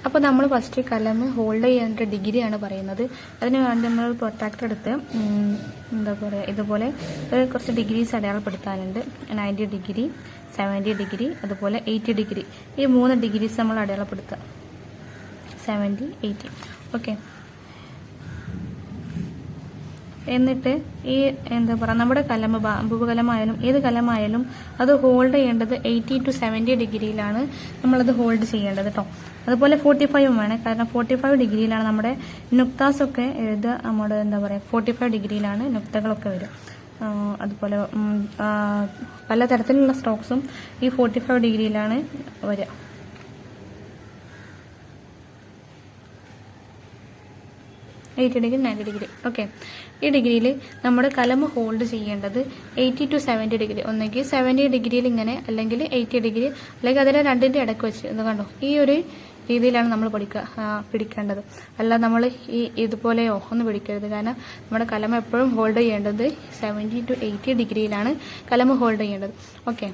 അപ്പോൾ നമ്മൾ ഫസ്റ്റ് കലം ഹോൾഡ് ചെയ്യേണ്ട ഡിഗ്രിയാണ് പറയുന്നത്. അതിന് വേണ്ടി നമ്മൾ പ്രൊട്രാക്ടർ എടുത്ത് എന്താ പറയുക, ഇതുപോലെ കുറച്ച് ഡിഗ്രീസ് അടയാളപ്പെടുത്താനുണ്ട്. 90 ഡിഗ്രി, 70 ഡിഗ്രി, അതുപോലെ 80 ഡിഗ്രി. ഈ 3 ഡിഗ്രീസ് നമ്മൾ അടയാളപ്പെടുത്തുക. 70, 80. ഓക്കെ. എന്നിട്ട് ഈ എന്താ പറയുക, നമ്മുടെ കലം ബാമ്പു കലമായാലും ഏത് കലമായാലും അത് ഹോൾഡ് ചെയ്യേണ്ടത് 80 to 70 ഡിഗ്രിയിലാണ് നമ്മളത് ഹോൾഡ് ചെയ്യേണ്ടത് കേട്ടോ. അതുപോലെ 45 വേണം, കാരണം 45 ഡിഗ്രിയിലാണ് നമ്മുടെ നുക്താസൊക്കെ എഴുതുക. നമ്മുടെ എന്താ പറയുക 45 ഡിഗ്രിയിലാണ് നുക്തകളൊക്കെ വരിക. അതുപോലെ പലതരത്തിലുള്ള സ്ട്രോക്സും ഈ 45 ഡിഗ്രിയിലാണ് വരിക. Degree 90 degree. ഓക്കെ. ഈ ഡിഗ്രിയിൽ നമ്മുടെ കലം ഹോൾഡ് ചെയ്യേണ്ടത് 80 to 70 ഡിഗ്രി. ഒന്നെങ്കിൽ 70 ഡിഗ്രിയിൽ ഇങ്ങനെ, അല്ലെങ്കിൽ 80 ഡിഗ്രി, അല്ലെങ്കിൽ അതിനെ രണ്ടിൻ്റെ ഇടയ്ക്ക് വെച്ച്. ഇത് കണ്ടോ, ഈ ഒരു രീതിയിലാണ് നമ്മൾ പിടിക്കേണ്ടത്. അല്ല നമ്മൾ ഇതുപോലെയോ ഒന്നും പിടിക്കരുത്. കാരണം നമ്മുടെ കലം എപ്പോഴും ഹോൾഡ് ചെയ്യേണ്ടത് 70 to 80 ഡിഗ്രിയിലാണ് കലം ഹോൾഡ് ചെയ്യേണ്ടത്. ഓക്കെ.